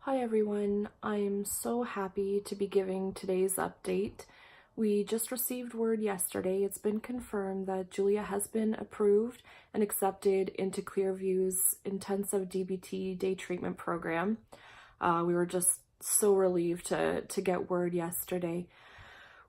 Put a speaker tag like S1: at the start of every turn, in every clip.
S1: Hi everyone, I'm so happy to be giving today's update. We just received word yesterday. It's been confirmed that Julia has been approved and accepted into Clearview's intensive DBT day treatment program. We were just so relieved to get word yesterday.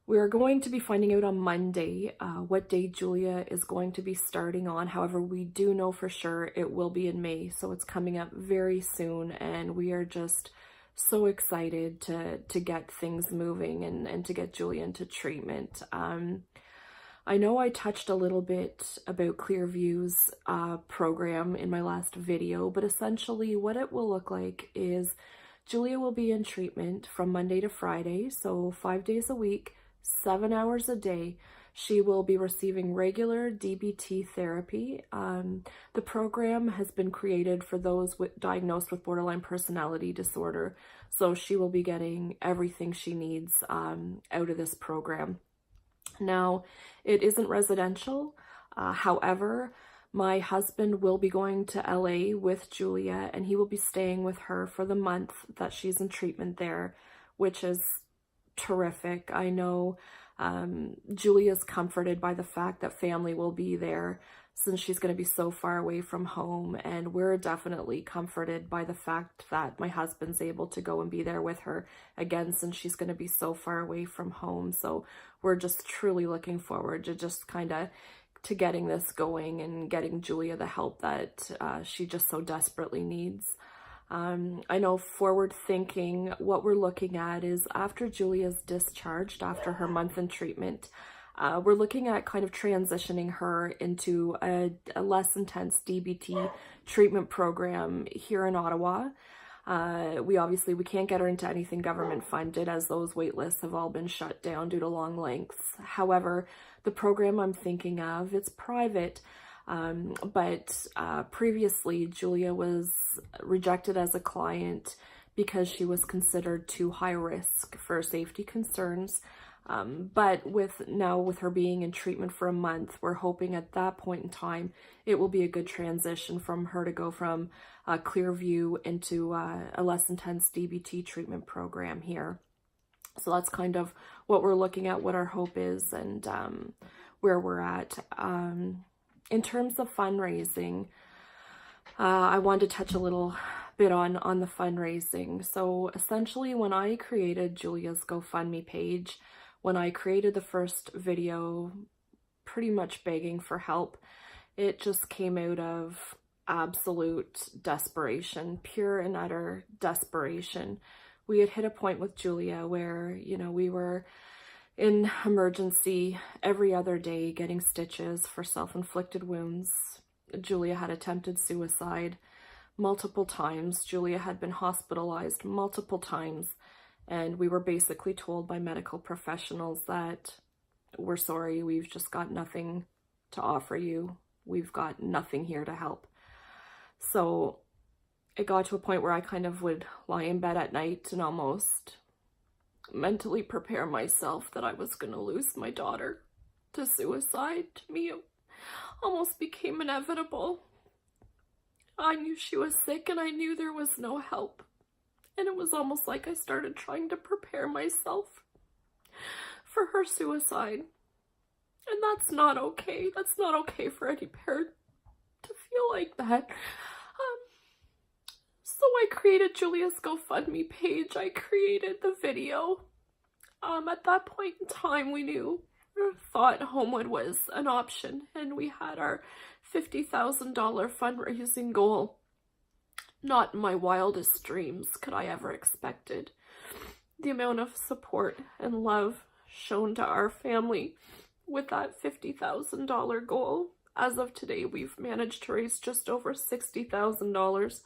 S1: We're going to be finding out on Monday what day Julia is going to be starting on. However, we do know for sure it will be in May, so it's coming up very soon, and we are just so excited to get things moving and to get Julia into treatment. I know I touched a little bit about Clearview's program in my last video, but essentially what it will look like is Julia will be in treatment from Monday to Friday, so 5 days a week, 7 hours a day. She will be receiving regular DBT therapy. The program has been created for those diagnosed with borderline personality disorder, so she will be getting everything she needs out of this program. Now, it isn't residential. However, my husband will be going to LA with Julia, and he will be staying with her for the month that she's in treatment there, which is terrific. I know Julia's comforted by the fact that family will be there since she's going to be so far away from home, and we're definitely comforted by the fact that my husband's able to go and be there with her again since she's going to be so far away from home. So we're just truly looking forward to just kind of to getting this going and getting Julia the help that she just so desperately needs. I know forward thinking, what we're looking at is after Julia's discharged, after her month in treatment, we're looking at kind of transitioning her into a less intense DBT treatment program here in Ottawa. We can't get her into anything government funded as those wait lists have all been shut down due to long lengths. However, the program I'm thinking of, it's private. But previously Julia was rejected as a client because she was considered too high risk for safety concerns. But with her being in treatment for a month, we're hoping at that point in time, it will be a good transition from her to go from Clearview into a less intense DBT treatment program here. So that's kind of what we're looking at, what our hope is, and where we're at. In terms of fundraising, I wanted to touch a little bit on the fundraising. So essentially, when I created Julia's GoFundMe page, when I created the first video pretty much begging for help, it just came out of absolute desperation, pure and utter desperation. We had hit a point with Julia where, we were in emergency every other day getting stitches for self-inflicted wounds. Julia had attempted suicide multiple times. Julia had been hospitalized multiple times, and we were basically told by medical professionals that we're sorry, we've just got nothing to offer you. We've got nothing here to help. So it got to a point where I kind of would lie in bed at night and almost mentally prepare myself that I was going to lose my daughter to suicide. To me, it almost became inevitable. I knew she was sick and I knew there was no help. And it was almost like I started trying to prepare myself for her suicide. And that's not okay. That's not okay for any parent to feel like that. So I created Julia's GoFundMe page. I created the video. At that point in time, we thought Homewood was an option, and we had our $50,000 fundraising goal. Not in my wildest dreams could I ever expected the amount of support and love shown to our family with that $50,000 goal. As of today, we've managed to raise just over $60,000.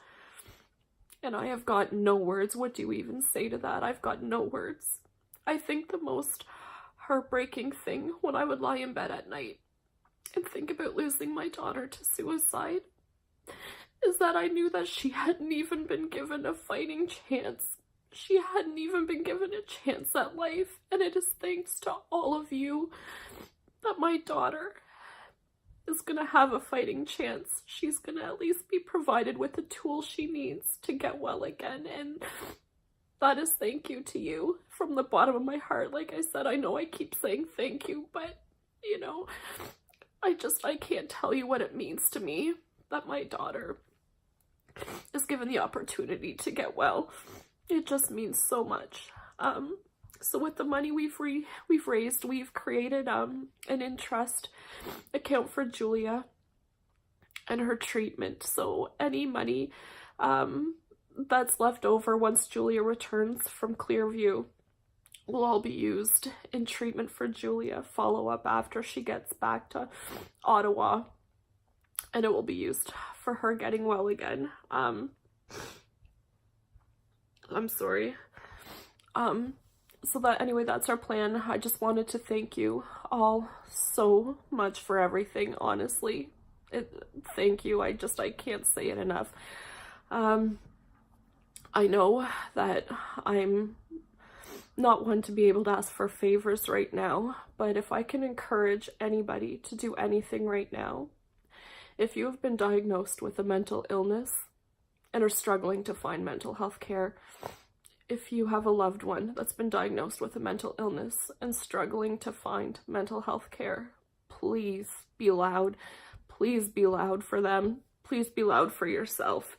S1: And I have got no words. What do you even say to that? I've got no words. I think the most heartbreaking thing when I would lie in bed at night and think about losing my daughter to suicide is that I knew that she hadn't even been given a fighting chance. She hadn't even been given a chance at life. And it is thanks to all of you that my daughter is gonna have a fighting chance. She's gonna at least be provided with the tools she needs to get well again, and that is thank you to you from the bottom of my heart. Like I said, I know I keep saying thank you, but you know, I can't tell you what it means to me that my daughter is given the opportunity to get well. It just means so much. So with the money we've raised, we've created an in-trust account for Julia and her treatment. So any money that's left over once Julia returns from Clearview will all be used in treatment for Julia, follow-up after she gets back to Ottawa, and it will be used for her getting well again. I'm sorry. So anyway, that's our plan. I just wanted to thank you all so much for everything, honestly. Thank you. I can't say it enough. I know that I'm not one to be able to ask for favors right now, but if I can encourage anybody to do anything right now, if you have been diagnosed with a mental illness and are struggling to find mental health care, if you have a loved one that's been diagnosed with a mental illness and struggling to find mental health care, please be loud. Please be loud for them. Please be loud for yourself.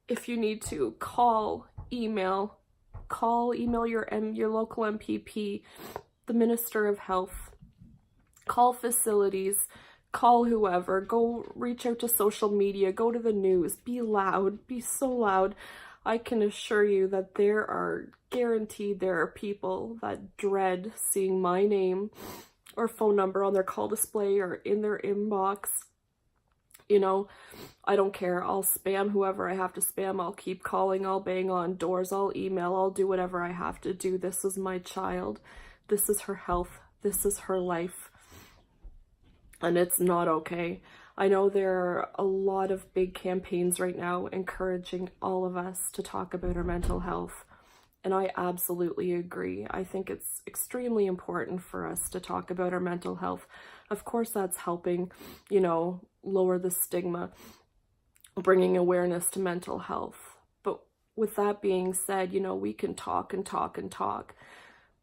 S1: If you need to, email your local MPP, the Minister of Health, call facilities, call whoever, go reach out to social media, go to the news, be loud, be so loud. I can assure you that there are people that dread seeing my name or phone number on their call display or in their inbox. You know, I don't care. I'll spam whoever I have to spam. I'll keep calling. I'll bang on doors. I'll email. I'll do whatever I have to do. This is my child. This is her health. This is her life. And it's not okay. I know there are a lot of big campaigns right now encouraging all of us to talk about our mental health. And I absolutely agree. I think it's extremely important for us to talk about our mental health. Of course, that's helping, you know, lower the stigma, bringing awareness to mental health. But with that being said, you know, we can talk and talk and talk.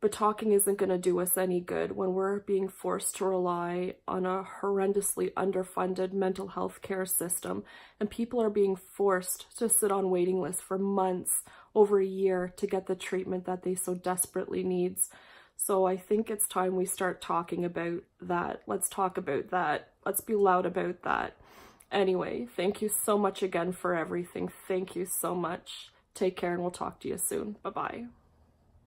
S1: But talking isn't going to do us any good when we're being forced to rely on a horrendously underfunded mental health care system, and people are being forced to sit on waiting lists for months, over a year, to get the treatment that they so desperately need. So I think it's time we start talking about that. Let's talk about that. Let's be loud about that. Anyway, thank you so much again for everything. Thank you so much. Take care, and we'll talk to you soon. Bye-bye.